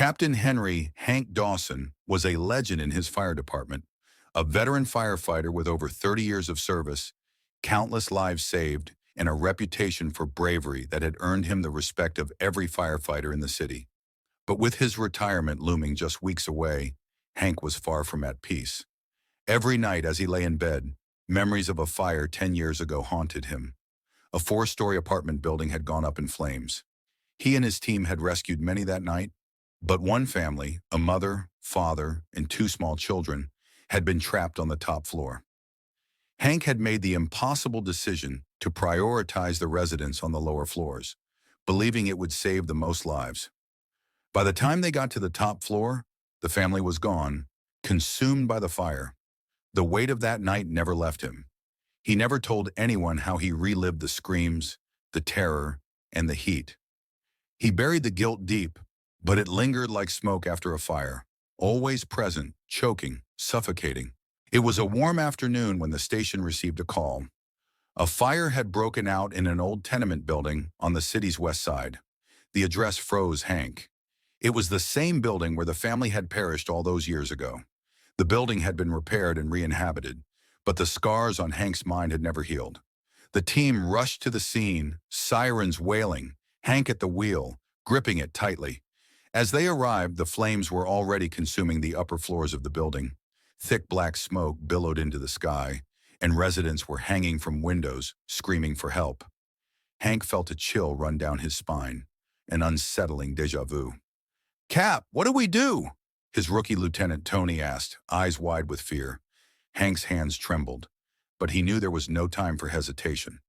Captain Henry Hank Dawson was a legend in his fire department, a veteran firefighter with over 30 years of service, countless lives saved, and a reputation for bravery that had earned him the respect of every firefighter in the city. But with his retirement looming just weeks away, Hank was far from at peace. Every night as he lay in bed, memories of a fire 10 years ago haunted him. A four-story apartment building had gone up in flames. He and his team had rescued many that night, but one family, a mother, father, and two small children, had been trapped on the top floor. Hank had made the impossible decision to prioritize the residents on the lower floors, believing it would save the most lives. By the time they got to the top floor, the family was gone, consumed by the fire. The weight of that night never left him. He never told anyone how he relived the screams, the terror, and the heat. He buried the guilt deep, but it lingered like smoke after a fire, always present, choking, suffocating. It was a warm afternoon when the station received a call. A fire had broken out in an old tenement building on the city's west side. The address froze Hank. It was the same building where the family had perished all those years ago. The building had been repaired and re-inhabited, but the scars on Hank's mind had never healed. The team rushed to the scene, sirens wailing, Hank at the wheel, gripping it tightly. As they arrived, the flames were already consuming the upper floors of the building. Thick black smoke billowed into the sky, and residents were hanging from windows, screaming for help. Hank felt a chill run down his spine, an unsettling déjà vu. "Cap, what do we do?" his rookie lieutenant Tony asked, eyes wide with fear. Hank's hands trembled, but he knew there was no time for hesitation.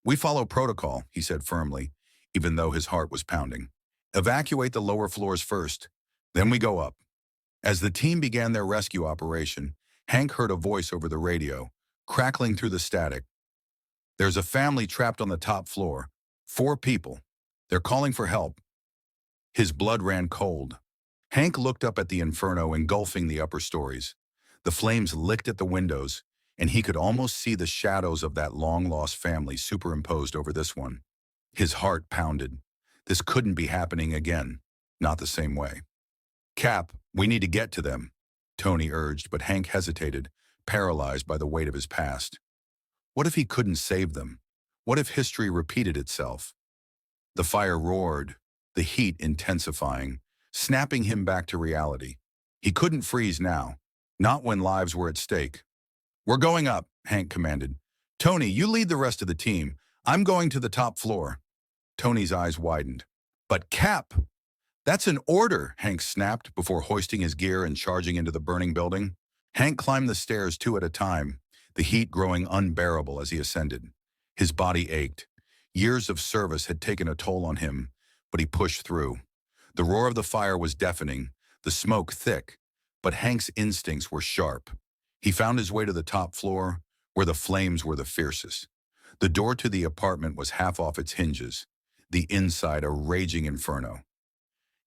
"We follow protocol," he said firmly, even though his heart was pounding. "Evacuate the lower floors first, then we go up." As the team began their rescue operation, Hank heard a voice over the radio, crackling through the static. "There's a family trapped on the top floor. 4 people. They're calling for help." His blood ran cold. Hank looked up at the inferno engulfing the upper stories. The flames licked at the windows, and he could almost see the shadows of that long-lost family superimposed over this one. His heart pounded. This couldn't be happening again, not the same way. "Cap, we need to get to them," Tony urged, but Hank hesitated, paralyzed by the weight of his past. What if he couldn't save them? What if history repeated itself? The fire roared, the heat intensifying, snapping him back to reality. He couldn't freeze now, not when lives were at stake. "We're going up," Hank commanded. "Tony, you lead the rest of the team. I'm going to the top floor." Tony's eyes widened. "But Cap!" "That's an order," Hank snapped before hoisting his gear and charging into the burning building. Hank climbed the stairs 2 at a time, the heat growing unbearable as he ascended. His body ached. Years of service had taken a toll on him, but he pushed through. The roar of the fire was deafening, the smoke thick, but Hank's instincts were sharp. He found his way to the top floor, where the flames were the fiercest. The door to the apartment was half off its hinges, the inside a raging inferno.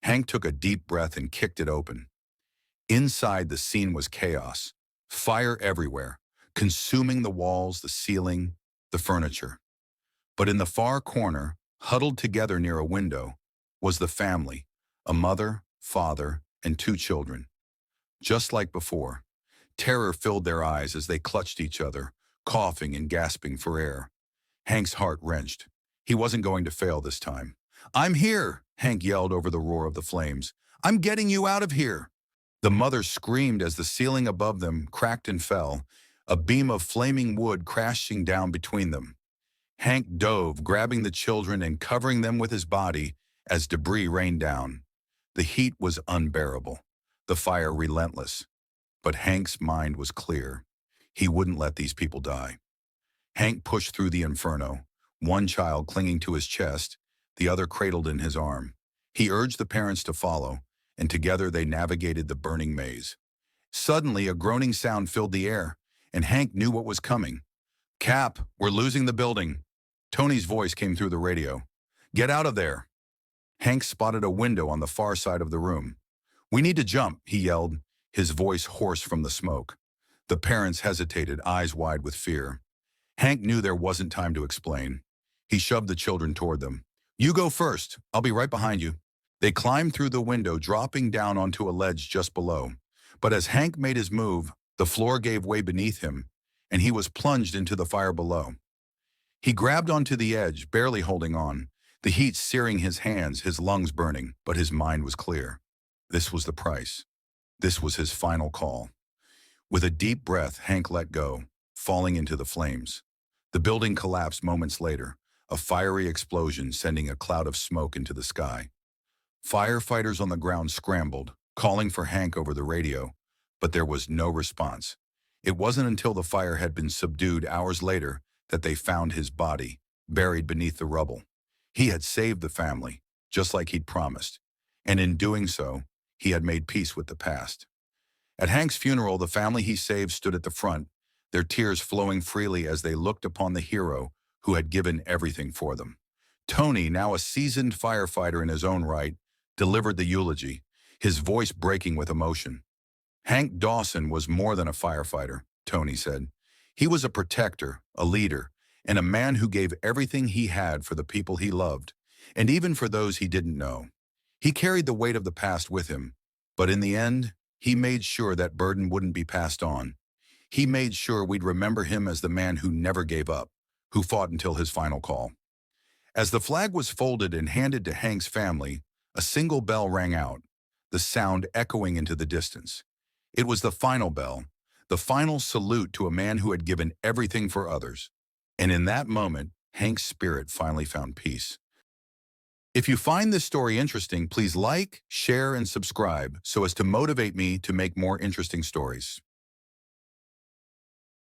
Hank took a deep breath and kicked it open. Inside, the scene was chaos, fire everywhere, consuming the walls, the ceiling, the furniture. But in the far corner, huddled together near a window, was the family, a mother, father, and 2 children. Just like before, terror filled their eyes as they clutched each other, coughing and gasping for air. Hank's heart wrenched. He wasn't going to fail this time. "I'm here," Hank yelled over the roar of the flames. "I'm getting you out of here." The mother screamed as the ceiling above them cracked and fell, a beam of flaming wood crashing down between them. Hank dove, grabbing the children and covering them with his body as debris rained down. The heat was unbearable, the fire relentless. But Hank's mind was clear. He wouldn't let these people die. Hank pushed through the inferno, one child clinging to his chest, the other cradled in his arm. He urged the parents to follow, and together they navigated the burning maze. Suddenly, a groaning sound filled the air, and Hank knew what was coming. "Cap, we're losing the building." Tony's voice came through the radio. "Get out of there." Hank spotted a window on the far side of the room. "We need to jump," he yelled, his voice hoarse from the smoke. The parents hesitated, eyes wide with fear. Hank knew there wasn't time to explain. He shoved the children toward them. "You go first. I'll be right behind you." They climbed through the window, dropping down onto a ledge just below. But as Hank made his move, the floor gave way beneath him, and he was plunged into the fire below. He grabbed onto the edge, barely holding on, the heat searing his hands, his lungs burning, but his mind was clear. This was the price. This was his final call. With a deep breath, Hank let go, falling into the flames. The building collapsed moments later, a fiery explosion sending a cloud of smoke into the sky. Firefighters on the ground scrambled, calling for Hank over the radio, but there was no response. It wasn't until the fire had been subdued hours later that they found his body, buried beneath the rubble. He had saved the family, just like he'd promised, and in doing so, he had made peace with the past. At Hank's funeral, the family he saved stood at the front, their tears flowing freely as they looked upon the hero who had given everything for them. Tony, now a seasoned firefighter in his own right, delivered the eulogy, his voice breaking with emotion. Hank Dawson was more than a firefighter, Tony said. He was a protector, a leader, and a man who gave everything he had for the people he loved, and even for those he didn't know. He carried the weight of the past with him, but in the end, he made sure that burden wouldn't be passed on. He made sure we'd remember him as the man who never gave up, who fought until his final call. As the flag was folded and handed to Hank's family, a single bell rang out, the sound echoing into the distance. It was the final bell, the final salute to a man who had given everything for others. And in that moment, Hank's spirit finally found peace. If you find this story interesting, please like, share, and subscribe so as to motivate me to make more interesting stories.